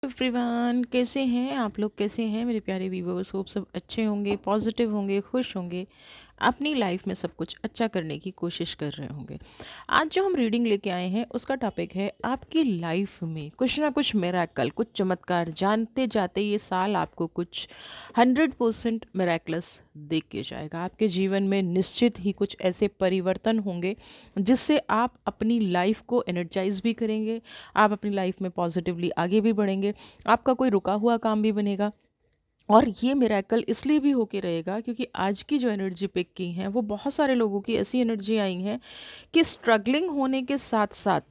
Everyone, कैसे हैं आप लोग? कैसे हैं मेरे प्यारे व्यूवर्स? होप सब अच्छे होंगे, पॉजिटिव होंगे, खुश होंगे, अपनी लाइफ में सब कुछ अच्छा करने की कोशिश कर रहे होंगे। आज जो हम रीडिंग लेके आए हैं उसका टॉपिक है आपकी लाइफ में कुछ ना कुछ मिरेकल, कुछ चमत्कार। जानते जाते ये साल आपको कुछ 100% मिरेकलस देख के जाएगा। आपके जीवन में निश्चित ही कुछ ऐसे परिवर्तन होंगे जिससे आप अपनी लाइफ को एनर्जाइज भी करेंगे, आप अपनी लाइफ में पॉजिटिवली आगे भी बढ़ेंगे, आपका कोई रुका हुआ काम भी बनेगा। और ये मिरेकल इसलिए भी होके रहेगा क्योंकि आज की जो एनर्जी पिक की हैं वो बहुत सारे लोगों की ऐसी एनर्जी आई हैं कि स्ट्रगलिंग होने के साथ साथ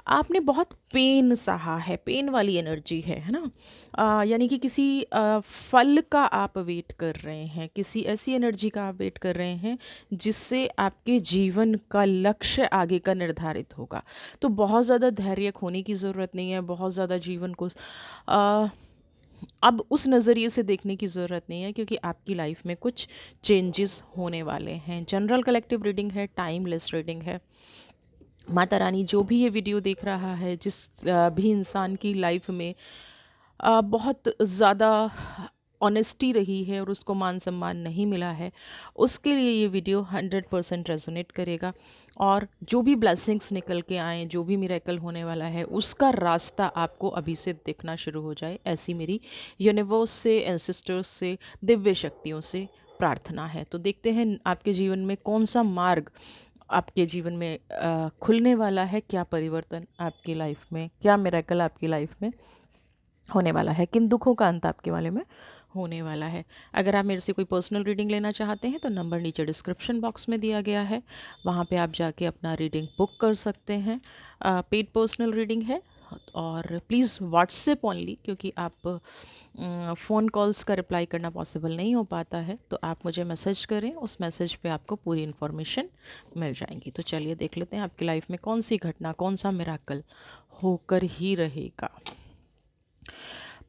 आपने बहुत पेन सहा है। पेन वाली एनर्जी है ना। यानी कि किसी फल का आप वेट कर रहे हैं, किसी ऐसी एनर्जी का आप वेट कर रहे हैं जिससे आपके जीवन का लक्ष्य आगे का निर्धारित होगा। तो बहुत ज़्यादा धैर्य खोने की ज़रूरत नहीं है, बहुत ज़्यादा जीवन को अ, अब उस नज़रिए से देखने की ज़रूरत नहीं है क्योंकि आपकी लाइफ में कुछ चेंजेस होने वाले हैं। जनरल कलेक्टिव रीडिंग है, टाइमलेस रीडिंग है। माता रानी जो भी ये वीडियो देख रहा है, जिस भी इंसान की लाइफ में बहुत ज़्यादा ऑनेस्टी रही है और उसको मान सम्मान नहीं मिला है, उसके लिए ये वीडियो 100% रेजोनेट करेगा। और जो भी ब्लेसिंग्स निकल के आए, जो भी मिरेकल होने वाला है, उसका रास्ता आपको अभी से दिखना शुरू हो जाए, ऐसी मेरी यूनिवर्स से, एंसेस्टर्स से, दिव्य शक्तियों से प्रार्थना है। तो देखते हैं आपके जीवन में कौन सा मार्ग आपके जीवन में खुलने वाला है, क्या परिवर्तन आपकी लाइफ में, क्या मिरेकल आपकी लाइफ में होने वाला है, किन दुखों का अंत आपके वाले में होने वाला है। अगर आप मेरे से कोई पर्सनल रीडिंग लेना चाहते हैं तो नंबर नीचे डिस्क्रिप्शन बॉक्स में दिया गया है, वहाँ पे आप जाके अपना रीडिंग बुक कर सकते हैं। पेड पर्सनल रीडिंग है और प्लीज़ व्हाट्सएप ओनली, क्योंकि आप फ़ोन कॉल्स का रिप्लाई करना पॉसिबल नहीं हो पाता है। तो आप मुझे मैसेज करें, उस मैसेज पे आपको पूरी इन्फॉर्मेशन मिल जाएंगी। तो चलिए देख लेते हैं आपकी लाइफ में कौन सी घटना, कौन सा मिराकल होकर ही रहेगा।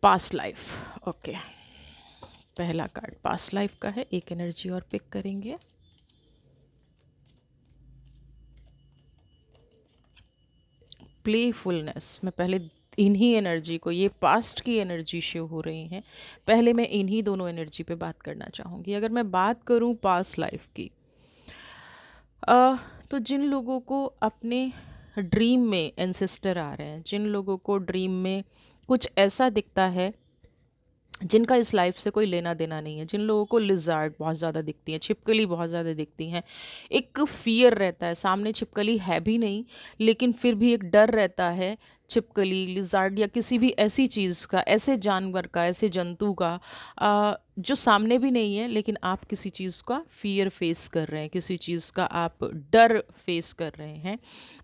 Past life, okay. पहला कार्ड पास्ट लाइफ का है, एक एनर्जी और पिक करेंगे। प्लेफुलनेस। मैं पहले इन्हीं एनर्जी को, ये पास्ट की एनर्जी शो हो रही हैं, पहले मैं इन्हीं दोनों एनर्जी पे बात करना चाहूँगी। अगर मैं बात करूँ पास्ट लाइफ की, तो जिन लोगों को अपने ड्रीम में एंसेस्टर आ रहे हैं, जिन लोगों को ड्रीम में कुछ ऐसा दिखता है जिनका इस लाइफ से कोई लेना देना नहीं है, जिन लोगों को लिजार्ड बहुत ज़्यादा दिखती हैं, छिपकली बहुत ज़्यादा दिखती हैं, एक फियर रहता है, सामने छिपकली है भी नहीं लेकिन फिर भी एक डर रहता है, छिपकली, लिजार्ड या किसी भी ऐसी चीज़ का, ऐसे जानवर का, ऐसे जंतु का जो सामने भी नहीं है लेकिन आप किसी चीज़ का फियर फेस कर रहे हैं, किसी चीज़ का आप डर फेस कर रहे हैं।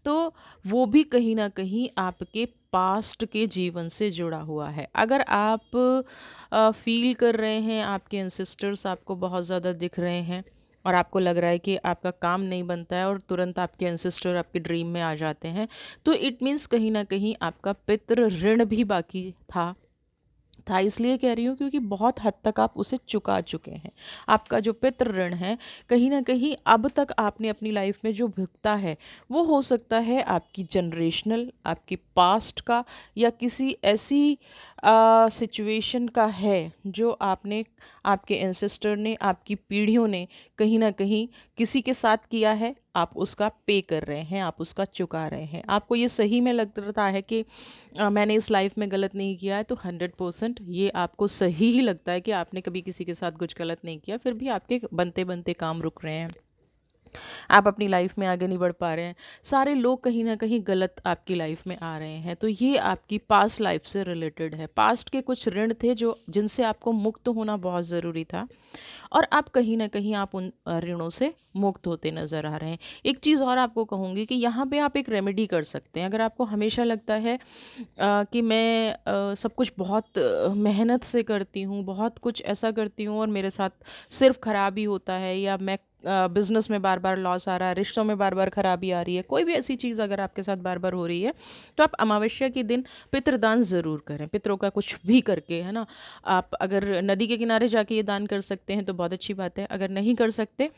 तो वो भी कहीं ना कहीं आपके पास्ट के जीवन से जुड़ा हुआ है। अगर आप फील कर रहे हैं आपके एंसेस्टर्स आपको बहुत ज़्यादा दिख रहे हैं और आपको लग रहा है कि आपका काम नहीं बनता है और तुरंत आपके एंसेस्टर आपके ड्रीम में आ जाते हैं, तो इट मीन्स कहीं ना कहीं आपका पितृ ऋण भी बाकी था। इसलिए कह रही हूँ क्योंकि बहुत हद तक आप उसे चुका चुके हैं। आपका जो पितृ ऋण है, कहीं ना कहीं अब तक आपने अपनी लाइफ में जो भुगता है वो हो सकता है आपकी जनरेशनल, आपकी पास्ट का, या किसी ऐसी सिचुएशन का है जो आपने, आपके एंसेस्टर ने, आपकी पीढ़ियों ने कहीं ना कहीं किसी के साथ किया है। आप उसका पे कर रहे हैं, आप उसका चुका रहे हैं। आपको ये सही में लग रहा है कि मैंने इस लाइफ में गलत नहीं किया है, तो 100% ये आपको सही ही लगता है कि आपने कभी किसी के साथ कुछ गलत नहीं किया, फिर भी आपके बनते बनते काम रुक रहे हैं, आप अपनी लाइफ में आगे नहीं बढ़ पा रहे हैं, सारे लोग कहीं ना कहीं गलत आपकी लाइफ में आ रहे हैं। तो ये आपकी पास्ट लाइफ से रिलेटेड है। पास्ट के कुछ ऋण थे जो, जिनसे आपको मुक्त होना बहुत ज़रूरी था और आप कहीं ना कहीं आप उन ऋणों से मुक्त होते नज़र आ रहे हैं। एक चीज़ और आपको कहूँगी कि यहाँ पे आप एक रेमेडी कर सकते हैं। अगर आपको हमेशा लगता है कि मैं सब कुछ बहुत मेहनत से करती हूँ, बहुत कुछ ऐसा करती हूँ और मेरे साथ सिर्फ खराब ही होता है, या मैं बिजनेस में बार बार लॉस आ रहा है, रिश्तों में बार बार खराबी आ रही है, कोई भी ऐसी चीज़ अगर आपके साथ बार बार हो रही है, तो आप अमावस्या के दिन पितृदान ज़रूर करें। पितरों का कुछ भी करके, है ना। आप अगर नदी के किनारे जाके ये दान कर सकते हैं तो बहुत अच्छी बात है, अगर नहीं कर सकते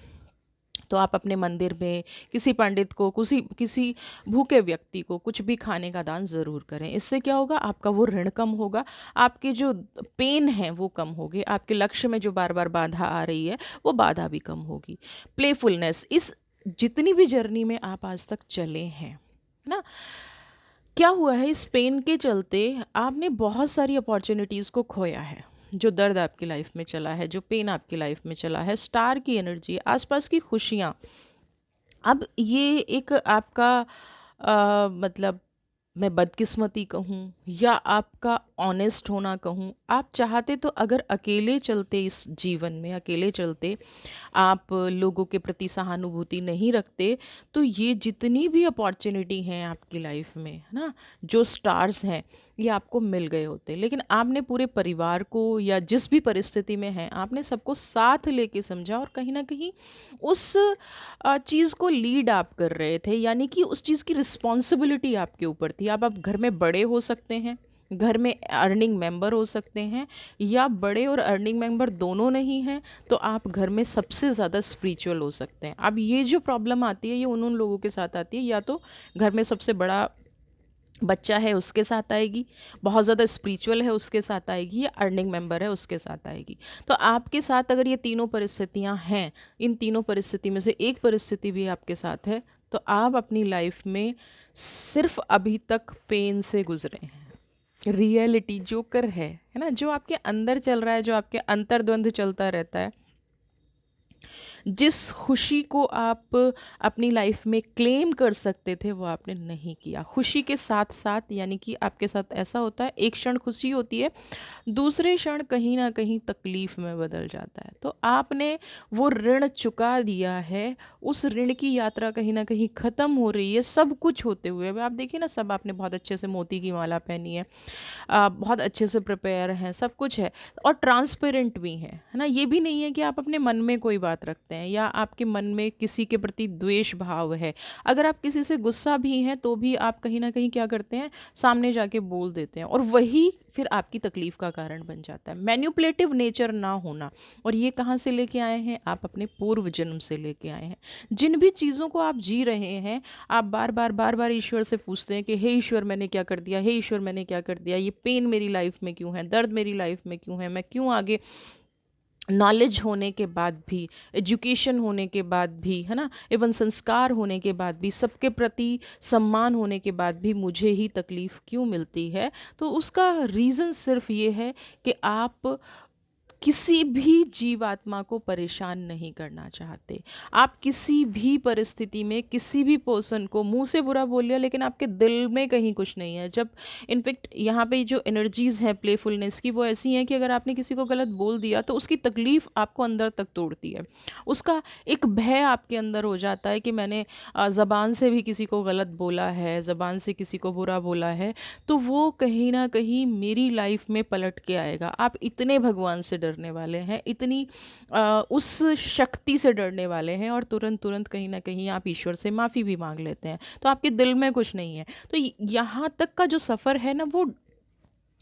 तो आप अपने मंदिर में किसी पंडित को, किसी किसी भूखे व्यक्ति को कुछ भी खाने का दान ज़रूर करें। इससे क्या होगा, आपका वो ऋण कम होगा, आपके जो पेन है वो कम होगी, आपके लक्ष्य में जो बार बार बाधा आ रही है वो बाधा भी कम होगी। प्लेफुलनेस, इस जितनी भी जर्नी में आप आज तक चले हैं, है ना, क्या हुआ है, इस पेन के चलते आपने बहुत सारी अपॉर्चुनिटीज़ को खोया है। जो दर्द आपकी लाइफ में चला है, जो पेन आपकी लाइफ में चला है, स्टार की एनर्जी, आसपास की खुशियाँ, अब ये एक आपका मतलब मैं बदकिस्मती कहूँ या आपका ऑनेस्ट होना कहूँ, आप चाहते तो अगर अकेले चलते, इस जीवन में अकेले चलते, आप लोगों के प्रति सहानुभूति नहीं रखते, तो ये जितनी भी अपॉर्चुनिटी हैं आपकी लाइफ में, है ना, जो स्टार्स हैं, ये आपको मिल गए होते। लेकिन आपने पूरे परिवार को, या जिस भी परिस्थिति में हैं, आपने सबको साथ लेके समझा, और कहीं ना कहीं उस चीज़ को लीड आप कर रहे थे, यानी कि उस चीज़ की रिस्पॉन्सिबिलिटी आपके ऊपर थी। अब घर में बड़े हो सकते हैं, घर में अर्निंग मेंबर हो सकते हैं, या बड़े और अर्निंग मेंबर दोनों नहीं हैं, तो आप घर में सबसे ज़्यादा स्पिरिचुअल हो सकते हैं। अब ये जो प्रॉब्लम आती है, ये उन उन लोगों के साथ आती है, या तो घर में सबसे बड़ा बच्चा है उसके साथ आएगी, बहुत ज़्यादा स्पिरिचुअल है उसके साथ आएगी, या अर्निंग मेंबर है उसके साथ आएगी। तो आपके साथ अगर ये तीनों परिस्थितियां हैं, इन तीनों परिस्थिति में से एक परिस्थिति भी आपके साथ है, तो आप अपनी लाइफ में सिर्फ अभी तक पेन से गुजरे हैं। रियलिटी जो कर है ना, जो आपके अंदर चल रहा है, जो आपके अंतर्द्वंद चलता रहता है, जिस खुशी को आप अपनी लाइफ में क्लेम कर सकते थे, वो आपने नहीं किया। खुशी के साथ साथ, यानी कि आपके साथ ऐसा होता है, एक क्षण खुशी होती है, दूसरे क्षण कहीं ना कहीं तकलीफ में बदल जाता है। तो आपने वो ऋण चुका दिया है, उस ऋण की यात्रा कहीं ना कहीं ख़त्म हो रही है, सब कुछ होते हुए। अब आप देखिए ना, सब आपने बहुत अच्छे से मोती की माला पहनी है, बहुत अच्छे से प्रिपेयर हैं, सब कुछ है, और ट्रांसपेरेंट भी हैं, है ना। ये भी नहीं है कि आप अपने मन में कोई बात रखते हैं, या आपके मन में किसी के प्रति द्वेष भाव है। अगर आप किसी से गुस्सा भी हैं, तो भी आप कहीं ना कहीं क्या करते हैं, सामने जाके बोल देते हैं, और वही फिर आपकी तकलीफ का कारण बन जाता है। मैन्युपुलेटिव नेचर ना होना, और ये कहाँ से लेके आए हैं, आप अपने पूर्व जन्म से लेके आए हैं। जिन भी चीज़ों को आप जी रहे हैं, आप बार बार ईश्वर से पूछते हैं कि हे ईश्वर मैंने क्या कर दिया, हे ईश्वर मैंने क्या कर दिया, ये पेन मेरी लाइफ में क्यों है, दर्द मेरी लाइफ में क्यों है, मैं क्यों आगे, नॉलेज होने के बाद भी, एजुकेशन होने के बाद भी, है ना, एवं संस्कार होने के बाद भी, सबके प्रति सम्मान होने के बाद भी मुझे ही तकलीफ़ क्यों मिलती है। तो उसका रीज़न सिर्फ ये है कि आप किसी भी जीवात्मा को परेशान नहीं करना चाहते। आप किसी भी परिस्थिति में किसी भी पर्सन को मुंह से बुरा बोल लिया, लेकिन आपके दिल में कहीं कुछ नहीं है। जब इनफेक्ट यहाँ पे जो एनर्जीज हैं प्लेफुलनेस की, वो ऐसी हैं कि अगर आपने किसी को गलत बोल दिया, तो उसकी तकलीफ आपको अंदर तक तोड़ती है। उसका एक भय आपके अंदर हो जाता है कि मैंने ज़बान से भी किसी को गलत बोला है, ज़बान से किसी को बुरा बोला है, तो वो कहीं ना कहीं मेरी लाइफ में पलट के आएगा। आप इतने भगवान से डरने वाले हैं, इतनी उस शक्ति से डरने वाले हैं, और तुरंत तुरंत कहीं ना कहीं आप ईश्वर से माफ़ी भी मांग लेते हैं, तो आपके दिल में कुछ नहीं है। तो यहाँ तक का जो सफ़र है ना, वो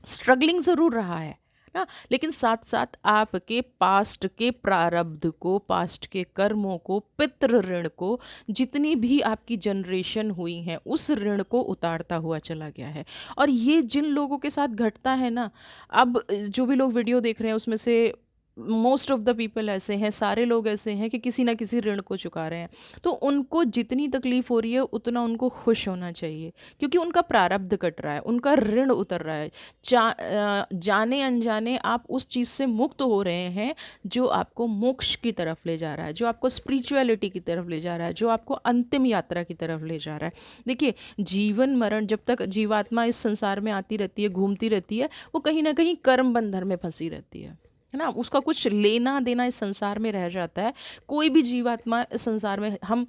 स्ट्रगलिंग ज़रूर रहा है ना, लेकिन साथ साथ आपके पास्ट के प्रारब्ध को, पास्ट के कर्मों को, पितृ ऋण को, जितनी भी आपकी जनरेशन हुई हैं, उस ऋण को उतारता हुआ चला गया है। और ये जिन लोगों के साथ घटता है ना, अब जो भी लोग वीडियो देख रहे हैं, उसमें से मोस्ट ऑफ द पीपल ऐसे हैं, सारे लोग ऐसे हैं कि किसी ना किसी ऋण को चुका रहे हैं। तो उनको जितनी तकलीफ हो रही है, उतना उनको खुश होना चाहिए, क्योंकि उनका प्रारब्ध कट रहा है, उनका ऋण उतर रहा है। जाने अनजाने आप उस चीज़ से मुक्त हो रहे हैं, जो आपको मोक्ष की तरफ ले जा रहा है, जो आपको स्पिरिचुअलिटी की तरफ ले जा रहा है, जो आपको अंतिम यात्रा की तरफ ले जा रहा है। देखिए, जीवन मरण, जब तक जीवात्मा इस संसार में आती रहती है, घूमती रहती है, वो कहीं ना कहीं कर्म बंधन में फंसी रहती है ना, उसका कुछ लेना देना इस संसार में रह जाता है। कोई भी जीवात्मा इस संसार में हम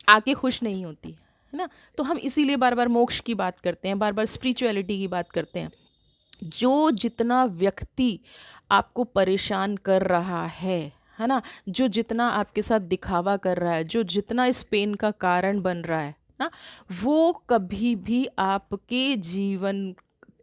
आके खुश नहीं होती, है ना। तो हम इसीलिए बार बार मोक्ष की बात करते हैं, बार बार स्पिरिचुअलिटी की बात करते हैं। जो जितना व्यक्ति आपको परेशान कर रहा है ना, जो जितना आपके साथ दिखावा कर रहा है, जो जितना इस पेन का कारण बन रहा है ना, वो कभी भी आपके जीवन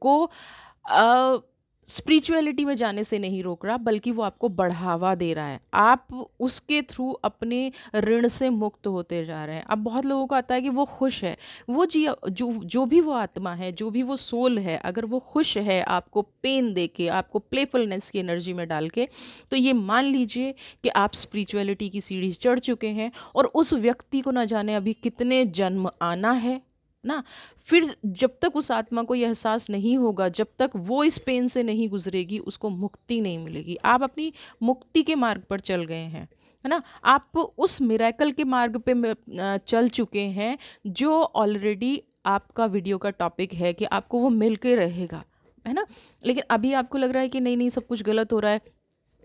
को स्पिरिचुअलिटी में जाने से नहीं रोक रहा, बल्कि वो आपको बढ़ावा दे रहा है। आप उसके थ्रू अपने ऋण से मुक्त होते जा रहे हैं। अब बहुत लोगों को आता है कि वो खुश है, वो जी जो जो भी वो आत्मा है, जो भी वो सोल है, अगर वो खुश है आपको पेन दे के, आपको प्लेफुलनेस की एनर्जी में डाल के, तो ये मान लीजिए कि आप स्पिरिचुअलिटी की सीढ़ी चढ़ चुके हैं। और उस व्यक्ति को ना जाने अभी कितने जन्म आना है ना। फिर जब तक उस आत्मा को यह एहसास नहीं होगा, जब तक वो इस पेन से नहीं गुजरेगी, उसको मुक्ति नहीं मिलेगी। आप अपनी मुक्ति के मार्ग पर चल गए हैं, है ना। आप उस मिरेकल के मार्ग पे चल चुके हैं, जो ऑलरेडी आपका वीडियो का टॉपिक है कि आपको वो मिल के रहेगा, है ना। लेकिन अभी आपको लग रहा है कि नहीं नहीं सब कुछ गलत हो रहा है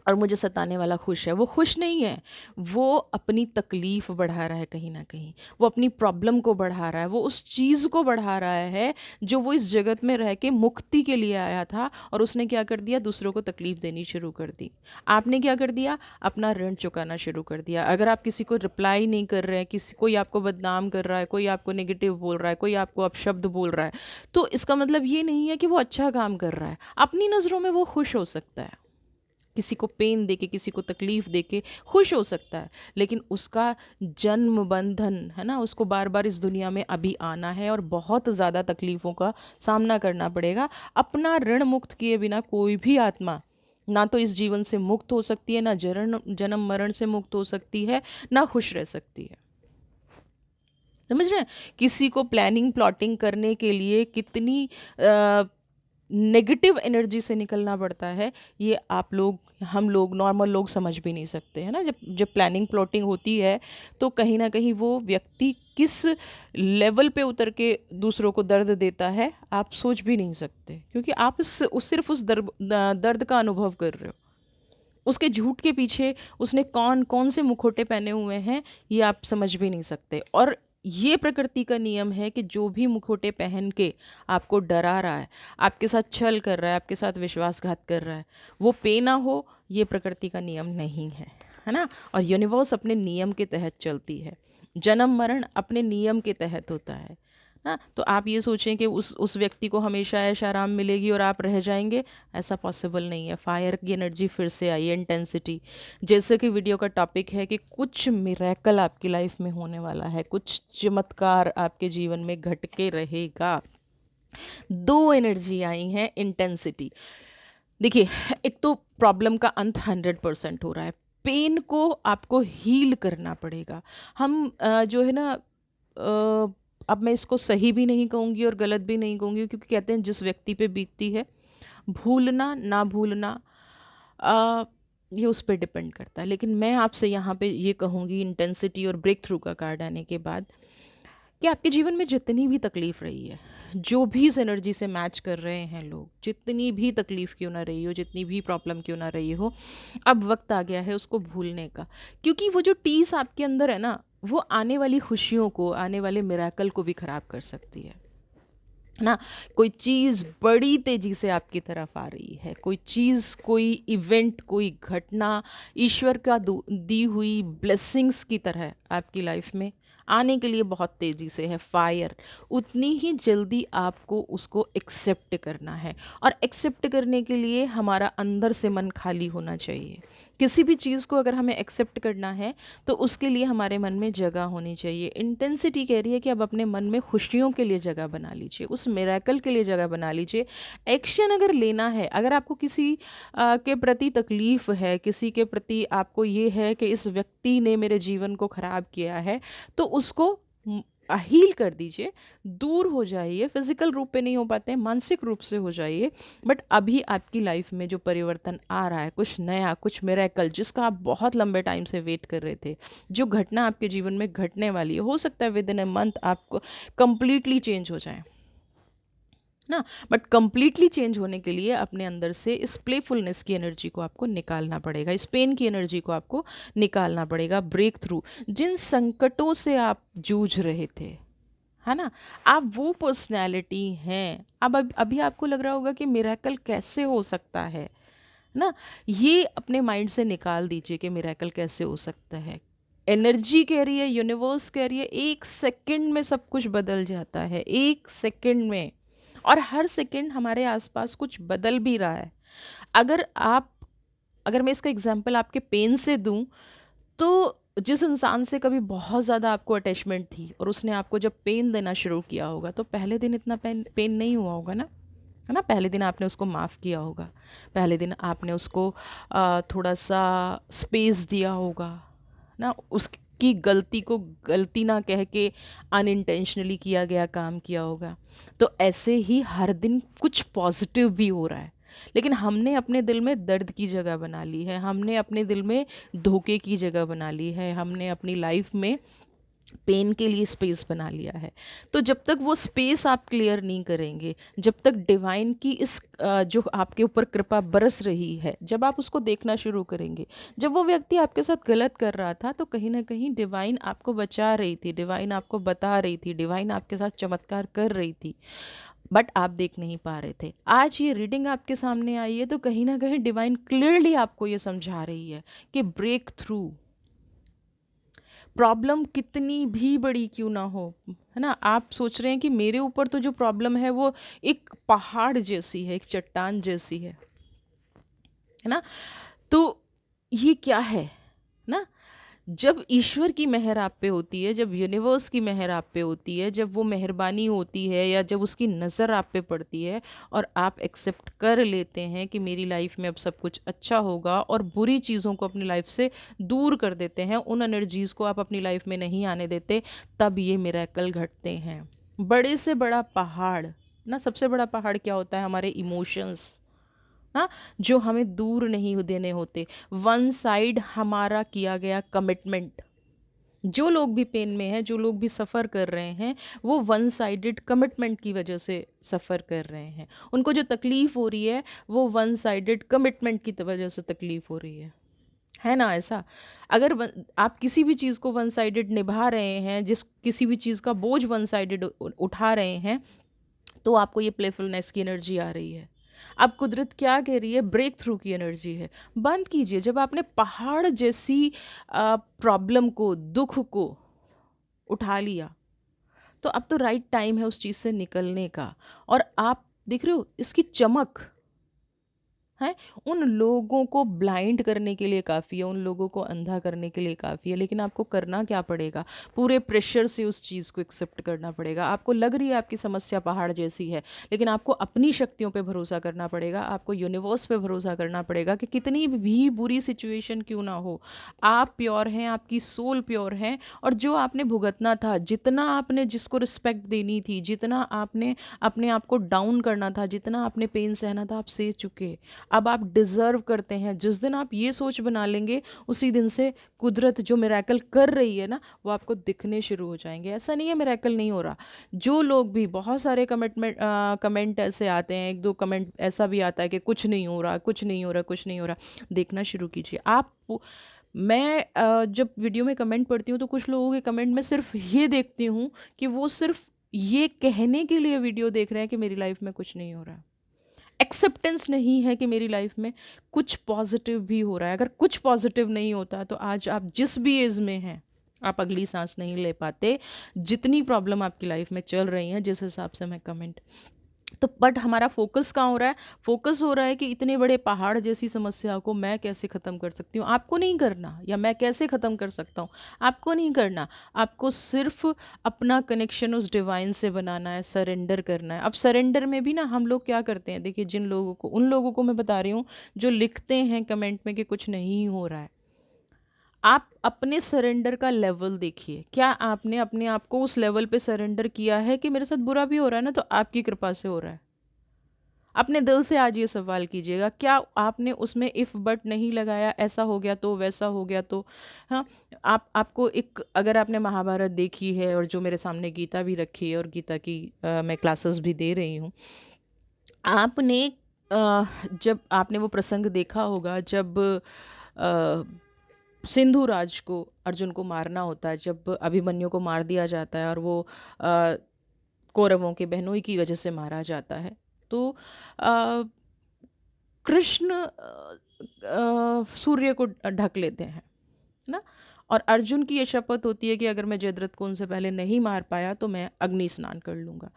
और मुझे सताने वाला खुश है। वो खुश नहीं है, वो अपनी तकलीफ़ बढ़ा रहा है कहीं न कहीं। वो अपनी प्रॉब्लम को बढ़ा रहा है, वो उस चीज़ को बढ़ा रहा है जो वो इस जगत में रह के मुक्ति के लिए आया था, और उसने क्या कर दिया, दूसरों को तकलीफ़ देनी शुरू कर दी। आपने क्या कर दिया, अपना ऋण चुकाना शुरू कर दिया। अगर आप किसी को रिप्लाई नहीं कर रहे हैं, किसी कोई आपको बदनाम कर रहा है, कोई आपको नेगेटिव बोल रहा है, कोई आपको अपशब्द बोल रहा है, तो इसका मतलब ये नहीं है कि वो अच्छा काम कर रहा है। अपनी नज़रों में वो खुश हो सकता है, किसी को पेन देके, किसी को तकलीफ देके खुश हो सकता है, लेकिन उसका जन्म बंधन है ना, उसको बार बार इस दुनिया में अभी आना है और बहुत ज़्यादा तकलीफ़ों का सामना करना पड़ेगा। अपना ऋण मुक्त किए बिना कोई भी आत्मा ना तो इस जीवन से मुक्त हो सकती है, ना जन्म जन्म मरण से मुक्त हो सकती है, ना खुश रह सकती है। समझ रहे हैं। किसी को प्लानिंग प्लॉटिंग करने के लिए कितनी नेगेटिव एनर्जी से निकलना पड़ता है, ये आप लोग, हम लोग, नॉर्मल लोग समझ भी नहीं सकते, है ना। जब जब प्लानिंग प्लॉटिंग होती है, तो कहीं ना कहीं वो व्यक्ति किस लेवल पे उतर के दूसरों को दर्द देता है, आप सोच भी नहीं सकते, क्योंकि आप सिर्फ उस दर्द का अनुभव कर रहे हो। उसके झूठ के पीछे उसने कौन कौन से मुखौटे पहने हुए हैं, ये आप समझ भी नहीं सकते। और ये प्रकृति का नियम है कि जो भी मुखौटे पहन के आपको डरा रहा है, आपके साथ छल कर रहा है, आपके साथ विश्वासघात कर रहा है, वो पे ना हो, ये प्रकृति का नियम नहीं है ना। और यूनिवर्स अपने नियम के तहत चलती है, जन्म मरण अपने नियम के तहत होता है ना। तो आप ये सोचें कि उस व्यक्ति को हमेशा ऐश आराम मिलेगी और आप रह जाएंगे, ऐसा पॉसिबल नहीं है। फायर की एनर्जी फिर से आई है, इंटेंसिटी। जैसे कि वीडियो का टॉपिक है कि कुछ मिरेकल आपकी लाइफ में होने वाला है, कुछ चमत्कार आपके जीवन में घट के रहेगा। दो एनर्जी आई हैं, इंटेंसिटी। देखिए, एक तो प्रॉब्लम का अंत 100% हो रहा है, पेन को आपको हील करना पड़ेगा। हम जो है ना, अब मैं इसको सही भी नहीं कहूँगी और गलत भी नहीं कहूँगी, क्योंकि कहते हैं जिस व्यक्ति पे बीतती है, भूलना ना भूलना, अ, ये उस पे डिपेंड करता है। लेकिन मैं आपसे यहाँ पे ये कहूँगी, इंटेंसिटी और ब्रेक थ्रू का कार्ड आने के बाद, कि आपके जीवन में जितनी भी तकलीफ रही है, जो भी इस एनर्जी से मैच कर रहे हैं लोग, जितनी भी तकलीफ क्यों ना रही हो, जितनी भी प्रॉब्लम क्यों ना रही हो, अब वक्त आ गया है उसको भूलने का। क्योंकि वो जो टीस आपके अंदर है ना, वो आने वाली खुशियों को, आने वाले मिराकल को भी खराब कर सकती है ना। कोई चीज़ बड़ी तेजी से आपकी तरफ आ रही है, कोई चीज़, कोई इवेंट, कोई घटना ईश्वर का दी हुई ब्लेसिंग्स की तरह आपकी लाइफ में आने के लिए बहुत तेज़ी से है, फायर। उतनी ही जल्दी आपको उसको एक्सेप्ट करना है, और एक्सेप्ट करने के लिए हमारा अंदर से मन खाली होना चाहिए। किसी भी चीज़ को अगर हमें एक्सेप्ट करना है, तो उसके लिए हमारे मन में जगह होनी चाहिए। इंटेंसिटी कह रही है कि अब अपने मन में खुशियों के लिए जगह बना लीजिए, उस मिरेकल के लिए जगह बना लीजिए। एक्शन अगर लेना है, अगर आपको किसी के प्रति तकलीफ़ है, किसी के प्रति आपको ये है कि इस व्यक्ति ने मेरे जीवन को ख़राब किया है, तो उसको हील कर दीजिए, दूर हो जाइए। फिजिकल रूप पे नहीं हो पाते हैं, मानसिक रूप से हो जाइए। बट अभी आपकी लाइफ में जो परिवर्तन आ रहा है, कुछ नया, कुछ मिरेकल, जिसका आप बहुत लंबे टाइम से वेट कर रहे थे, जो घटना आपके जीवन में घटने वाली है, हो सकता है विद इन ए मंथ आपको कंप्लीटली चेंज हो जाए ना। बट कंप्लीटली चेंज होने के लिए अपने अंदर से इस प्लेफुलनेस की एनर्जी को आपको निकालना पड़ेगा, इस पेन की एनर्जी को आपको निकालना पड़ेगा। ब्रेक थ्रू, जिन संकटों से आप जूझ रहे थे, है ना, आप वो पर्सनैलिटी हैं। अब अभी आपको लग रहा होगा कि मिरेकल कैसे हो सकता है ना। ये अपने माइंड से निकाल दीजिए कि मिरेकल कैसे हो सकता है। एनर्जी कह रही है, यूनिवर्स कह रही है, एक सेकंड में सब कुछ बदल जाता है, एक सेकंड में। और हर सेकंड हमारे आसपास कुछ बदल भी रहा है। अगर आप अगर मैं इसका एग्जांपल आपके पेन से दूं, तो जिस इंसान से कभी बहुत ज़्यादा आपको अटैचमेंट थी और उसने आपको जब पेन देना शुरू किया होगा, तो पहले दिन इतना पेन पेन नहीं हुआ होगा ना, है ना। पहले दिन आपने उसको माफ़ किया होगा, पहले दिन आपने उसको थोड़ा सा स्पेस दिया होगा ना, उसकी गलती को गलती ना कह के अनइंटेंशनली किया गया काम किया होगा। तो ऐसे ही हर दिन कुछ पॉजिटिव भी हो रहा है, लेकिन हमने अपने दिल में दर्द की जगह बना ली है, हमने अपने दिल में धोखे की जगह बना ली है, हमने अपनी लाइफ में पेन के लिए स्पेस बना लिया है। तो जब तक वो स्पेस आप क्लियर नहीं करेंगे, जब तक डिवाइन की इस जो आपके ऊपर कृपा बरस रही है, जब आप उसको देखना शुरू करेंगे, जब वो व्यक्ति आपके साथ गलत कर रहा था तो कहीं ना कहीं डिवाइन आपको बचा रही थी, डिवाइन आपको बता रही थी, डिवाइन आपके साथ चमत्कार कर रही थी, बट आप देख नहीं पा रहे थे। आज ये रीडिंग आपके सामने आई है तो कहीं ना कहीं डिवाइन क्लियरली आपको ये समझा रही है कि ब्रेक थ्रू, प्रॉब्लम कितनी भी बड़ी क्यों ना हो, है ना। आप सोच रहे हैं कि मेरे ऊपर तो जो प्रॉब्लम है वो एक पहाड़ जैसी है, एक चट्टान जैसी है ना। तो ये क्या है ना, जब ईश्वर की मेहर आप पे होती है, जब यूनिवर्स की मेहर आप पे होती है, जब वो मेहरबानी होती है या जब उसकी नज़र आप पे पड़ती है और आप एक्सेप्ट कर लेते हैं कि मेरी लाइफ में अब सब कुछ अच्छा होगा और बुरी चीज़ों को अपनी लाइफ से दूर कर देते हैं, उन एनर्जीज़ को आप अपनी लाइफ में नहीं आने देते, तब ये मिरेकल घटते हैं। बड़े से बड़ा पहाड़ ना, सबसे बड़ा पहाड़ क्या होता है, हमारे इमोशंस, हाँ, जो हमें दूर नहीं देने होते, वन साइड हमारा किया गया कमिटमेंट। जो लोग भी पेन में हैं, जो लोग भी सफ़र कर रहे हैं, वो वन साइडेड कमिटमेंट की वजह से सफ़र कर रहे हैं। उनको जो तकलीफ़ हो रही है वो वन साइडेड कमिटमेंट की वजह से तकलीफ़ हो रही है ना। ऐसा अगर आप किसी भी चीज़ को वन साइडेड निभा रहे हैं, जिस किसी भी चीज़ का बोझ वन साइडेड उठा रहे हैं, तो आपको ये प्लेफुलनेस की एनर्जी आ रही है। अब कुदरत क्या कह रही है, ब्रेक थ्रू की एनर्जी है। बंद कीजिए, जब आपने पहाड़ जैसी प्रॉब्लम को, दुख को उठा लिया, तो अब तो राइट टाइम है उस चीज़ से निकलने का। और आप देख रहे हो इसकी चमक है, उन लोगों को ब्लाइंड करने के लिए काफ़ी है, उन लोगों को अंधा करने के लिए काफ़ी है, लेकिन आपको करना क्या पड़ेगा, पूरे प्रेशर से उस चीज़ को एक्सेप्ट करना पड़ेगा। आपको लग रही है आपकी समस्या पहाड़ जैसी है, लेकिन आपको अपनी शक्तियों पे भरोसा करना पड़ेगा, आपको यूनिवर्स पे भरोसा करना पड़ेगा कि कितनी भी बुरी सिचुएशन क्यों ना हो, आप प्योर हैं, आपकी सोल प्योर है, और जो आपने भुगतना था, जितना आपने जिसको रिस्पेक्ट देनी थी, जितना आपने अपने आप को डाउन करना था, जितना आपने पेन सहना था, आप सह चुके। अब आप डिज़र्व करते हैं। जिस दिन आप ये सोच बना लेंगे, उसी दिन से कुदरत जो मिरेकल कर रही है ना, वो आपको दिखने शुरू हो जाएंगे। ऐसा नहीं है मिरेकल नहीं हो रहा। जो लोग भी, बहुत सारे कमेंट ऐसे आते हैं, एक दो कमेंट ऐसा भी आता है कि कुछ नहीं हो रहा, कुछ नहीं हो रहा, कुछ नहीं हो रहा। देखना शुरू कीजिए आप। मैं जब वीडियो में कमेंट पढ़ती हूँ तो कुछ लोगों के कमेंट में सिर्फ ये देखती हूँ कि वो सिर्फ ये कहने के लिए वीडियो देख रहे हैं कि मेरी लाइफ में कुछ नहीं हो रहा, एक्सेप्टेंस नहीं है कि मेरी लाइफ में कुछ पॉजिटिव भी हो रहा है। अगर कुछ पॉजिटिव नहीं होता तो आज आप जिस भी एज में हैं, आप अगली सांस नहीं ले पाते। जितनी प्रॉब्लम आपकी लाइफ में चल रही हैं, जिस हिसाब से मैं कमेंट, तो बट हमारा फोकस कहाँ हो रहा है, फोकस हो रहा है कि इतने बड़े पहाड़ जैसी समस्या को मैं कैसे ख़त्म कर सकती हूँ। आपको नहीं करना, या मैं कैसे ख़त्म कर सकता हूँ, आपको नहीं करना। आपको सिर्फ अपना कनेक्शन उस डिवाइन से बनाना है, सरेंडर करना है। अब सरेंडर में भी ना हम लोग क्या करते हैं, देखिए, जिन लोगों को, उन लोगों को मैं बता रही हूँ जो लिखते हैं कमेंट में कि कुछ नहीं हो रहा है, आप अपने सरेंडर का लेवल देखिए। क्या आपने अपने आप को उस लेवल पे सरेंडर किया है कि मेरे साथ बुरा भी हो रहा है ना तो आपकी कृपा से हो रहा है। अपने दिल से आज ये सवाल कीजिएगा, क्या आपने उसमें इफ़ बट नहीं लगाया, ऐसा हो गया तो, वैसा हो गया तो। हाँ, आपको एक, अगर आपने महाभारत देखी है और जो मेरे सामने गीता भी रखी है और गीता की मैं क्लासेस भी दे रही हूँ, आपने जब आपने वो प्रसंग देखा होगा, जब सिंधु राज को, अर्जुन को मारना होता है, जब अभिमन्यु को मार दिया जाता है और वो अ, कौरवों के बहनोई की वजह से मारा जाता है, तो अ, कृष्ण सूर्य को ढक लेते हैं ना, और अर्जुन की ये शपथ होती है कि अगर मैं जयद्रथ को उनसे पहले नहीं मार पाया तो मैं अग्नि स्नान कर लूंगा।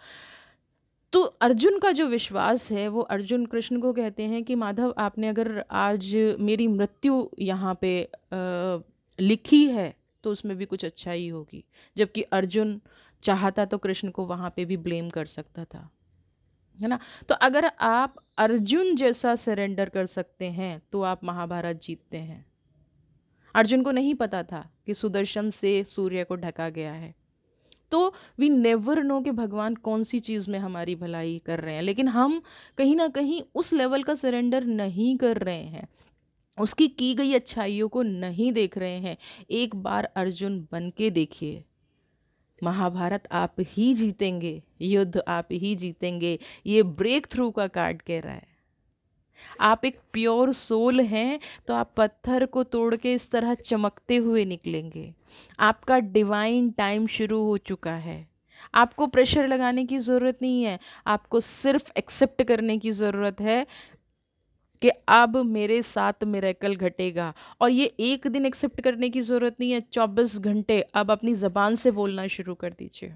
तो अर्जुन का जो विश्वास है वो अर्जुन कृष्ण को कहते हैं कि माधव आपने अगर आज मेरी मृत्यु यहाँ पे लिखी है तो उसमें भी कुछ अच्छा ही होगी। जबकि अर्जुन चाहता तो कृष्ण को वहाँ पे भी ब्लेम कर सकता था, है ना। तो अगर आप अर्जुन जैसा सरेंडर कर सकते हैं तो आप महाभारत जीतते हैं। अर्जुन को नहीं पता था कि सुदर्शन से सूर्य को ढका गया है। तो वी नेवर नो कि भगवान कौन सी चीज में हमारी भलाई कर रहे हैं, लेकिन हम कहीं ना कहीं उस लेवल का सरेंडर नहीं कर रहे हैं, उसकी की गई अच्छाइयों को नहीं देख रहे हैं। एक बार अर्जुन बन के देखिए, महाभारत आप ही जीतेंगे, युद्ध आप ही जीतेंगे। ये ब्रेक थ्रू का कार्ड कह रहा है। आप एक प्योर सोल हैं तो आप पत्थर को तोड़ के इस तरह चमकते हुए निकलेंगे। आपका डिवाइन टाइम शुरू हो चुका है। आपको प्रेशर लगाने की ज़रूरत नहीं है, आपको सिर्फ एक्सेप्ट करने की ज़रूरत है कि अब मेरे साथ मिरेकल घटेगा। और ये एक दिन एक्सेप्ट करने की ज़रूरत नहीं है, 24 घंटे अब अपनी ज़बान से बोलना शुरू कर दीजिए।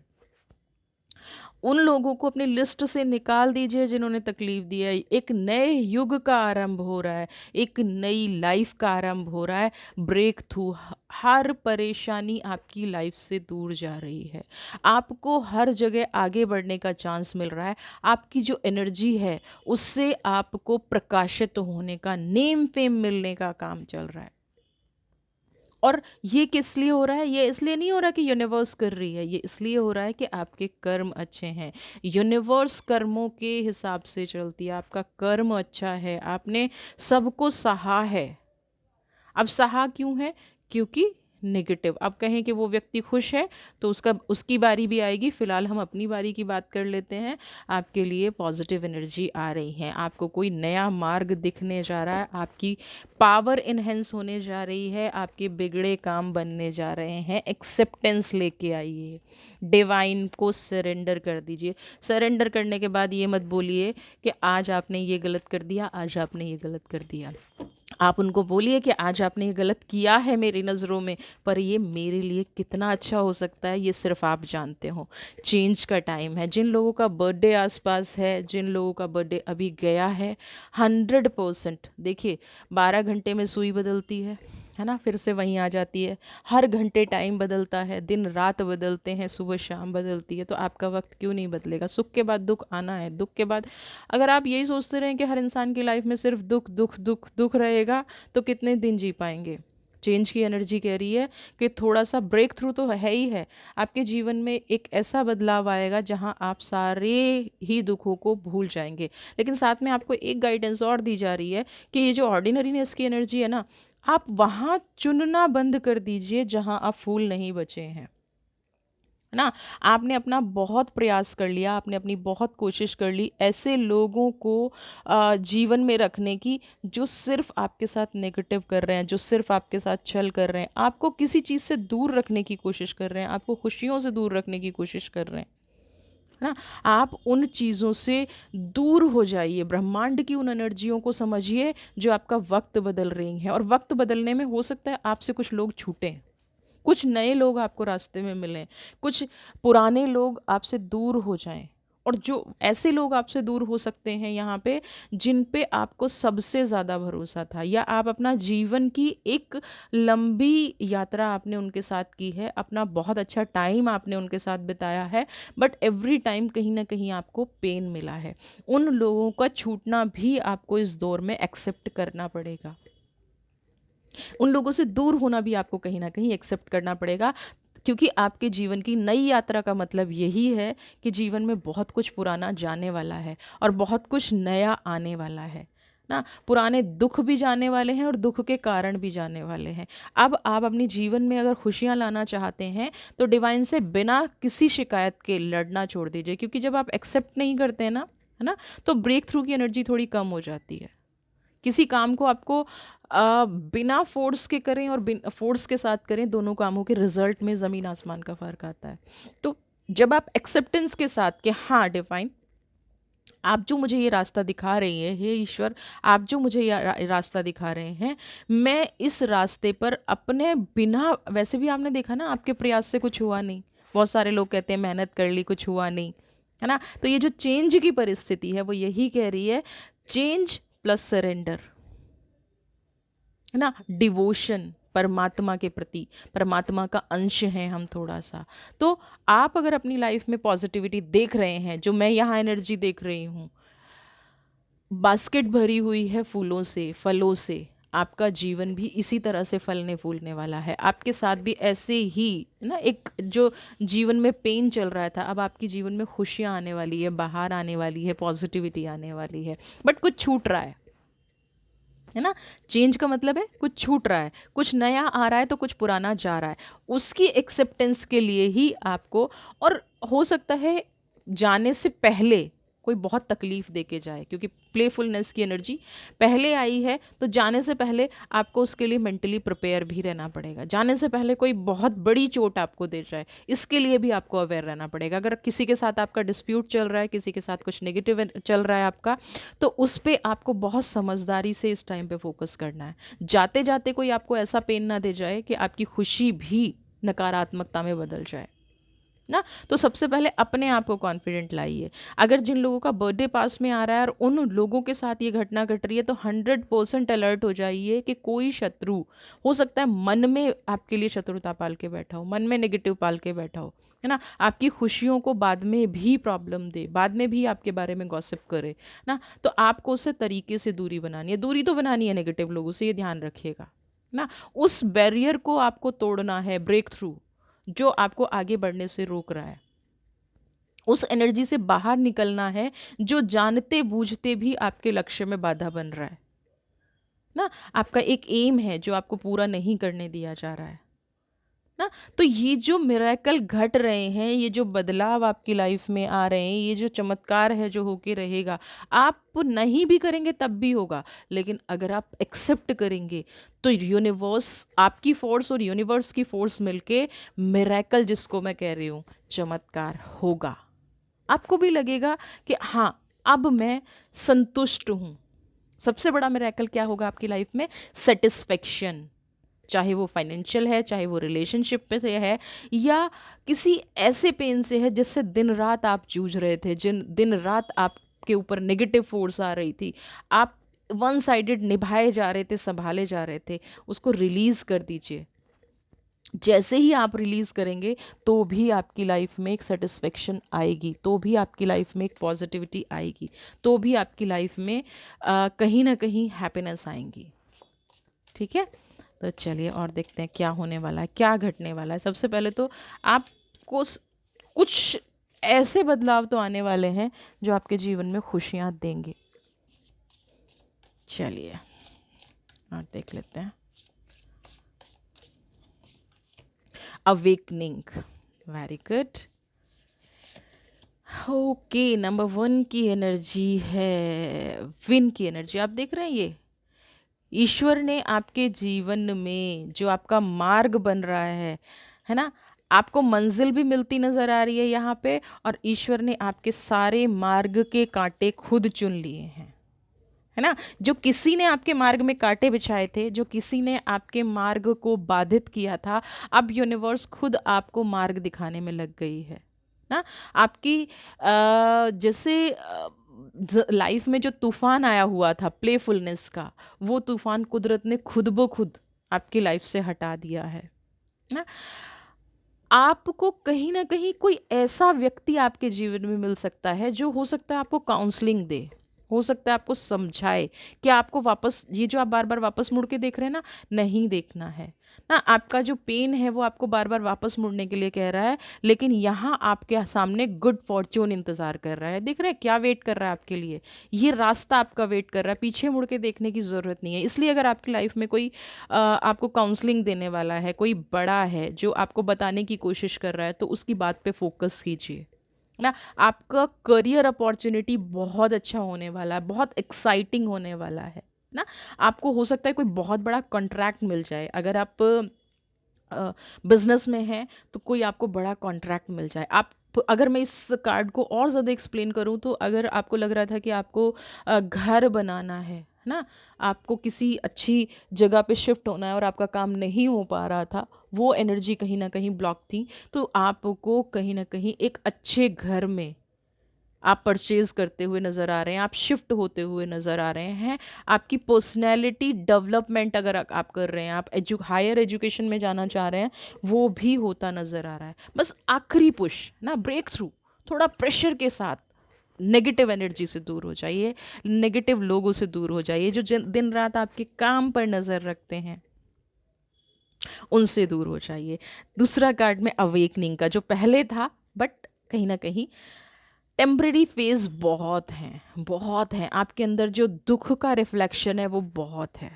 उन लोगों को अपनी लिस्ट से निकाल दीजिए जिन्होंने तकलीफ दी है। एक नए युग का आरंभ हो रहा है, एक नई लाइफ का आरंभ हो रहा है। ब्रेक थ्रू, हर परेशानी आपकी लाइफ से दूर जा रही है। आपको हर जगह आगे बढ़ने का चांस मिल रहा है। आपकी जो एनर्जी है उससे आपको प्रकाशित होने का, नेम फेम मिलने का काम चल रहा है। और ये किस लिए हो रहा है? ये इसलिए नहीं हो रहा कि यूनिवर्स कर रही है, ये इसलिए हो रहा है कि आपके कर्म अच्छे हैं। यूनिवर्स कर्मों के हिसाब से चलती है। आपका कर्म अच्छा है, आपने सबको सहा है। अब सहा क्यों है? क्योंकि नेगेटिव, अब कहें कि वो व्यक्ति खुश है तो उसकी बारी भी आएगी। फिलहाल हम अपनी बारी की बात कर लेते हैं। आपके लिए पॉजिटिव एनर्जी आ रही है, आपको कोई नया मार्ग दिखने जा रहा है, आपकी पावर इन्हेंस होने जा रही है, आपके बिगड़े काम बनने जा रहे हैं। एक्सेप्टेंस लेके आइए, डिवाइन को सरेंडर कर दीजिए। सरेंडर करने के बाद ये मत बोलिए कि आज आपने ये गलत कर दिया, आज आपने ये गलत कर दिया। आप उनको बोलिए कि आज आपने ये गलत किया है मेरी नज़रों में, पर ये मेरे लिए कितना अच्छा हो सकता है ये सिर्फ आप जानते हो। चेंज का टाइम है। जिन लोगों का बर्थडे आसपास है, जिन लोगों का बर्थडे अभी गया है, 100% देखिए, 12 घंटे में सुई बदलती है ना, फिर से वहीं आ जाती है। हर घंटे टाइम बदलता है, दिन रात बदलते हैं, सुबह शाम बदलती है। तो आपका वक्त क्यों नहीं बदलेगा? सुख के बाद दुख आना है, दुख के बाद अगर आप यही सोचते रहें कि हर इंसान की लाइफ में सिर्फ दुख दुख दुख दुख रहेगा तो कितने दिन जी पाएंगे? चेंज की एनर्जी कह रही है कि थोड़ा सा ब्रेक थ्रू तो है ही है। आपके जीवन में एक ऐसा बदलाव आएगा जहां आप सारे ही दुखों को भूल जाएंगे। लेकिन साथ में आपको एक गाइडेंस और दी जा रही है कि ये जो ऑर्डिनरीनेस की एनर्जी है ना, आप वहां चुनना बंद कर दीजिए जहां आप फूल नहीं बचे हैं, है ना। आपने अपना बहुत प्रयास कर लिया, आपने अपनी बहुत कोशिश कर ली ऐसे लोगों को जीवन में रखने की जो सिर्फ आपके साथ नेगेटिव कर रहे हैं, जो सिर्फ आपके साथ छल कर रहे हैं, आपको किसी चीज़ से दूर रखने की कोशिश कर रहे हैं, आपको खुशियों से दूर रखने की कोशिश कर रहे हैं, है ना। आप उन चीज़ों से दूर हो जाइए, ब्रह्मांड की उन एनर्जियों को समझिए जो आपका वक्त बदल रही हैं। और वक्त बदलने में हो सकता है आपसे कुछ लोग छूटें, कुछ नए लोग आपको रास्ते में मिलें, कुछ पुराने लोग आपसे दूर हो जाएं। और जो ऐसे लोग आपसे दूर हो सकते हैं यहाँ पे, जिन पे आपको सबसे ज़्यादा भरोसा था, या आप अपना जीवन की एक लंबी यात्रा आपने उनके साथ की है, अपना बहुत अच्छा टाइम आपने उनके साथ बिताया है, बट एवरी टाइम कहीं ना कहीं आपको पेन मिला है। उन लोगों का छूटना भी आपको इस दौर में एक्सेप्ट करना पड़ेगा। उन लोगों से दूर होना भी आपको कहीं ना कहीं एक्सेप्ट करना पड़ेगा, क्योंकि आपके जीवन की नई यात्रा का मतलब यही है कि जीवन में बहुत कुछ पुराना जाने वाला है और बहुत कुछ नया आने वाला है ना। पुराने दुख भी जाने वाले हैं और दुख के कारण भी जाने वाले हैं। अब आप अपने जीवन में अगर खुशियां लाना चाहते हैं तो डिवाइन से बिना किसी शिकायत के लड़ना छोड़ दीजिए, क्योंकि जब आप एक्सेप्ट नहीं करते हैं ना, है ना, तो ब्रेक थ्रू की एनर्जी थोड़ी कम हो जाती है। किसी काम को आपको बिना फोर्स के करें और बिन फोर्स के साथ करें, दोनों कामों के रिजल्ट में ज़मीन आसमान का फ़र्क आता है। तो जब आप एक्सेप्टेंस के साथ कि हाँ डिवाइन, आप जो मुझे ये रास्ता दिखा रही है, हे ईश्वर, आप जो मुझे ये रास्ता दिखा रहे हैं, मैं इस रास्ते पर अपने बिना, वैसे भी आपने देखा ना आपके प्रयास से कुछ हुआ नहीं। बहुत सारे लोग कहते हैं मेहनत कर ली कुछ हुआ नहीं, है ना। तो ये जो चेंज की परिस्थिति है वो यही कह रही है, चेंज प्लस सरेंडर, है ना, डिवोशन परमात्मा के प्रति, परमात्मा का अंश है हम थोड़ा सा। तो आप अगर अपनी लाइफ में पॉजिटिविटी देख रहे हैं, जो मैं यहाँ एनर्जी देख रही हूँ, बास्केट भरी हुई है फूलों से, फलों से, आपका जीवन भी इसी तरह से फलने फूलने वाला है। आपके साथ भी ऐसे ही ना, एक जो जीवन में पेन चल रहा था, अब आपके जीवन में खुशियाँ आने वाली है, बाहर आने वाली है, पॉजिटिविटी आने वाली है। बट कुछ छूट रहा है ना। चेंज का मतलब है कुछ छूट रहा है, कुछ नया आ रहा है, तो कुछ पुराना जा रहा है। उसकी एक्सेप्टेंस के लिए ही आपको, और हो सकता है जाने से पहले कोई बहुत तकलीफ दे के जाए, क्योंकि प्लेफुलनेस की एनर्जी पहले आई है, तो जाने से पहले आपको उसके लिए मेंटली प्रिपेयर भी रहना पड़ेगा। जाने से पहले कोई बहुत बड़ी चोट आपको दे जाए, इसके लिए भी आपको अवेयर रहना पड़ेगा। अगर किसी के साथ आपका डिस्प्यूट चल रहा है, किसी के साथ कुछ नेगेटिव चल रहा है आपका, तो उस पे आपको बहुत समझदारी से इस टाइम पे फोकस करना है। जाते जाते कोई आपको ऐसा पेन ना दे जाए कि आपकी खुशी भी नकारात्मकता में बदल जाए ना। तो सबसे पहले अपने आप को कॉन्फिडेंट लाइए। अगर जिन लोगों का बर्थडे पास में आ रहा है और उन लोगों के साथ ये घटना घट रही है, तो 100% अलर्ट हो जाइए कि कोई शत्रु हो सकता है मन में आपके लिए शत्रुता पाल के बैठा हो, मन में नेगेटिव पाल के बैठा हो, है ना। आपकी खुशियों को बाद में भी प्रॉब्लम दे, बाद में भी आपके बारे में गॉसिप करे ना। तो आपको उससे तरीके से दूरी बनानी है, दूरी तो बनानी है नेगेटिव लोगों से, ये ध्यान रखिएगा ना। उस बैरियर को आपको तोड़ना है, ब्रेक थ्रू, जो आपको आगे बढ़ने से रोक रहा है। उस एनर्जी से बाहर निकलना है जो जानते बूझते भी आपके लक्ष्य में बाधा बन रहा है ना। आपका एक एम है जो आपको पूरा नहीं करने दिया जा रहा है ना। तो ये जो मिरेकल घट रहे हैं, ये जो बदलाव आपकी लाइफ में आ रहे हैं, ये जो चमत्कार है जो होके रहेगा, आप नहीं भी करेंगे तब भी होगा। लेकिन अगर आप एक्सेप्ट करेंगे, तो यूनिवर्स, आपकी फोर्स और यूनिवर्स की फोर्स मिलके मिरेकल, जिसको मैं कह रही हूँ चमत्कार, होगा। आपको भी लगेगा कि हाँ, अब मैं संतुष्ट हूँ। सबसे बड़ा मिरेकल क्या होगा आपकी लाइफ में? सेटिस्फेक्शन। चाहे वो फाइनेंशियल है, चाहे वो रिलेशनशिप पे से है, या किसी ऐसे पेन से है जिससे दिन रात आप जूझ रहे थे, जिन दिन रात आपके ऊपर नेगेटिव फोर्स आ रही थी, आप वन साइडेड निभाए जा रहे थे, संभाले जा रहे थे, उसको रिलीज कर दीजिए। जैसे ही आप रिलीज करेंगे, तो भी आपकी लाइफ में एक सेटिस्फेक्शन आएगी, तो भी आपकी लाइफ में एक पॉजिटिविटी आएगी, तो भी आपकी लाइफ में कहीं ना कहीं हैप्पीनेस आएंगी। ठीक है, तो चलिए और देखते हैं क्या होने वाला है, क्या घटने वाला है। सबसे पहले तो आपको कुछ ऐसे बदलाव तो आने वाले हैं जो आपके जीवन में खुशियां देंगे। चलिए और देख लेते हैं। Awakening, very good. Okay, number 1 की एनर्जी है विन की एनर्जी। आप देख रहे हैं, ये ईश्वर ने आपके जीवन में जो आपका मार्ग बन रहा है ना, आपको मंजिल भी मिलती नजर आ रही है यहाँ पे, और ईश्वर ने आपके सारे मार्ग के कांटे खुद चुन लिए हैं, है ना। जो किसी ने आपके मार्ग में कांटे बिछाए थे, जो किसी ने आपके मार्ग को बाधित किया था, अब यूनिवर्स खुद आपको मार्ग दिखाने में लग गई है ना। आपकी जैसे लाइफ में जो तूफान आया हुआ था प्लेफुलनेस का, वो तूफान कुदरत ने खुद ब खुद आपकी लाइफ से हटा दिया है ना। आपको कहीं ना कहीं कोई ऐसा व्यक्ति आपके जीवन में मिल सकता है जो हो सकता है आपको काउंसलिंग दे, हो सकता है आपको समझाए कि आपको वापस, ये जो आप बार बार वापस मुड़ के देख रहे हैं ना, नहीं देखना है ना। आपका जो पेन है वो आपको बार बार वापस मुड़ने के लिए कह रहा है, लेकिन यहाँ आपके सामने गुड फॉर्च्यून इंतजार कर रहा है। देख रहे हैं क्या वेट कर रहा है आपके लिए? ये रास्ता आपका वेट कर रहा है, पीछे मुड़ के देखने की जरूरत नहीं है। इसलिए अगर आपकी लाइफ में कोई आपको काउंसलिंग देने वाला है, कोई बड़ा है जो आपको बताने की कोशिश कर रहा है, तो उसकी बात पे फोकस कीजिए ना। आपका करियर अपॉर्चुनिटी बहुत अच्छा होने वाला है, बहुत एक्साइटिंग होने वाला है ना। आपको हो सकता है कोई बहुत बड़ा कॉन्ट्रैक्ट मिल जाए। अगर आप बिजनेस में हैं, तो कोई आपको बड़ा कॉन्ट्रैक्ट मिल जाए। आप, अगर मैं इस कार्ड को और ज़्यादा एक्सप्लेन करूँ, तो अगर आपको लग रहा था कि आपको घर बनाना है ना, आपको किसी अच्छी जगह पे शिफ्ट होना है और आपका काम नहीं हो पा रहा था, वो एनर्जी कहीं ना कहीं ब्लॉक थी, तो आपको कहीं ना कहीं एक अच्छे घर में आप परचेज करते हुए नज़र आ रहे हैं, आप शिफ्ट होते हुए नज़र आ रहे हैं, आपकी पर्सनैलिटी डेवलपमेंट अगर आप कर रहे हैं, आप हायर एजुकेशन में जाना चाह रहे हैं, वो भी होता नज़र आ रहा है। बस आखिरी पुश ना, ब्रेक थ्रू, थोड़ा प्रेशर के साथ नेगेटिव एनर्जी से दूर हो जाइए, नेगेटिव लोगों से दूर हो जाइए, जो दिन रात आपके काम पर नज़र रखते हैं उनसे दूर हो जाइए। दूसरा कार्ड में अवेकनिंग का, जो पहले था बट कहीं ना कहीं टेम्पररी फेज बहुत हैं, बहुत हैं। आपके अंदर जो दुख का रिफ्लेक्शन है वो बहुत है,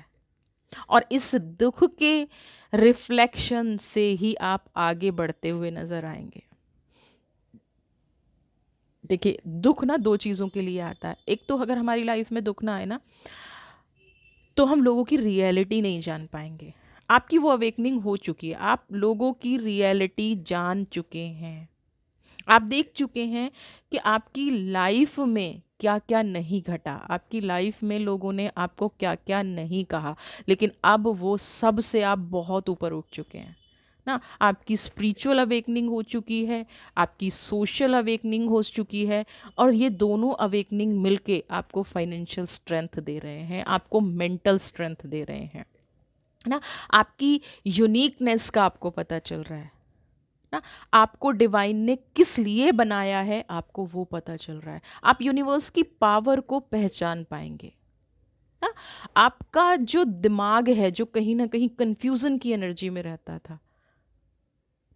और इस दुख के रिफ्लेक्शन से ही आप आगे बढ़ते हुए नजर आएंगे। देखिए, दुख ना दो चीज़ों के लिए आता है। एक तो अगर हमारी लाइफ में दुख ना आए ना, तो हम लोगों की रियलिटी नहीं जान पाएंगे। आपकी वो अवेकनिंग हो चुकी है, आप लोगों की रियलिटी जान चुके हैं, आप देख चुके हैं कि आपकी लाइफ में क्या क्या नहीं घटा, आपकी लाइफ में लोगों ने आपको क्या क्या नहीं कहा, लेकिन अब वो सब से आप बहुत ऊपर उठ चुके हैं ना। आपकी स्पिरिचुअल अवेकनिंग हो चुकी है, आपकी सोशल अवेकनिंग हो चुकी है, और ये दोनों अवेकनिंग मिलके आपको फाइनेंशियल स्ट्रेंथ दे रहे हैं, आपको मेंटल स्ट्रेंथ दे रहे हैं ना। आपकी यूनिकनेस का आपको पता चल रहा है ना, आपको डिवाइन ने किस लिए बनाया है आपको वो पता चल रहा है, आप यूनिवर्स की पावर को पहचान पाएंगे ना। आपका जो दिमाग है, जो कहीं ना कहीं कंफ्यूजन की एनर्जी में रहता था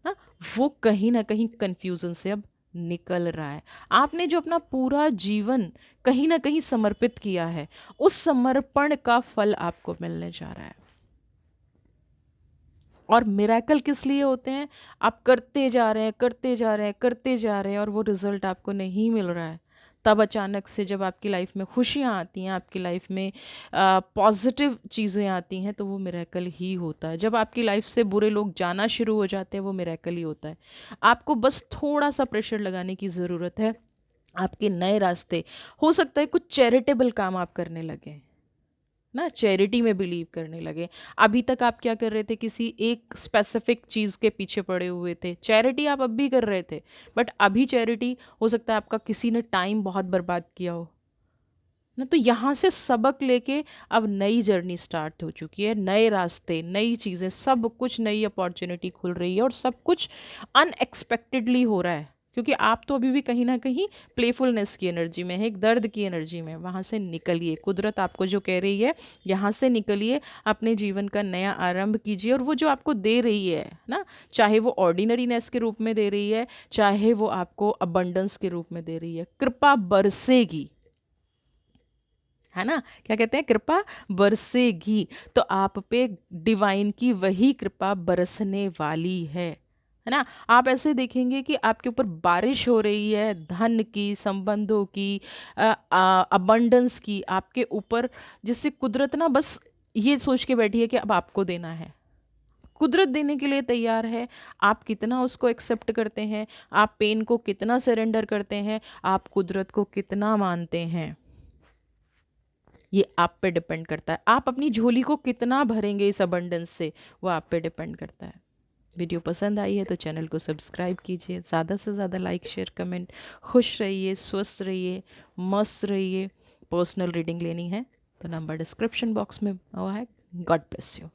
ना, वो कहीं ना कहीं कंफ्यूजन से अब निकल रहा है। आपने जो अपना पूरा जीवन कहीं ना कहीं समर्पित किया है, उस समर्पण का फल आपको मिलने जा रहा है। और मिरेकल किस लिए होते हैं? आप करते जा रहे हैं, करते जा रहे हैं, करते जा रहे हैं, और वो रिजल्ट आपको नहीं मिल रहा है। तब अचानक से जब आपकी लाइफ में खुशियाँ आती हैं, आपकी लाइफ में पॉजिटिव चीज़ें आती हैं, तो वो मिरेकल ही होता है। जब आपकी लाइफ से बुरे लोग जाना शुरू हो जाते हैं, वो मिरेकल ही होता है। आपको बस थोड़ा सा प्रेशर लगाने की ज़रूरत है। आपके नए रास्ते, हो सकता है कुछ चैरिटेबल काम आप करने लगे ना, चैरिटी में बिलीव करने लगे। अभी तक आप क्या कर रहे थे? किसी एक स्पेसिफिक चीज़ के पीछे पड़े हुए थे। चैरिटी आप अब भी कर रहे थे, बट अभी चैरिटी हो सकता है आपका किसी ने टाइम बहुत बर्बाद किया हो ना। तो यहाँ से सबक लेके अब नई जर्नी स्टार्ट हो चुकी है, नए रास्ते, नई चीज़ें, सब कुछ नई अपॉर्चुनिटी खुल रही है, और सब कुछ अनएक्सपेक्टेडली हो रहा है, क्योंकि आप तो अभी भी कहीं ना कहीं प्लेफुलनेस की एनर्जी में है, एक दर्द की एनर्जी में। वहाँ से निकलिए, कुदरत आपको जो कह रही है, यहाँ से निकलिए, अपने जीवन का नया आरंभ कीजिए। और वो जो आपको दे रही है ना, चाहे वो ऑर्डिनरीनेस के रूप में दे रही है, चाहे वो आपको अबंडेंस के रूप में दे रही है, कृपा बरसेगी, है ना। क्या कहते हैं? कृपा बरसेगी। तो आप पे डिवाइन की वही कृपा बरसने वाली है ना। आप ऐसे देखेंगे कि आपके ऊपर बारिश हो रही है, धन की, संबंधों की, अबंडेंस की, आपके ऊपर, जिससे कुदरत ना बस ये सोच के बैठी है कि अब आपको देना है। कुदरत देने के लिए तैयार है। आप कितना उसको एक्सेप्ट करते हैं, आप पेन को कितना सरेंडर करते हैं, आप कुदरत को कितना मानते हैं, ये आप पे डिपेंड करता है। आप अपनी झोली को कितना भरेंगे इस अबंडेंस से, वो आप पे डिपेंड करता है। वीडियो पसंद आई है तो चैनल को सब्सक्राइब कीजिए, ज़्यादा से ज़्यादा लाइक शेयर कमेंट। खुश रहिए, स्वस्थ रहिए, मस्त रहिए। पर्सनल रीडिंग लेनी है तो नंबर डिस्क्रिप्शन बॉक्स में हुआ है। God bless you.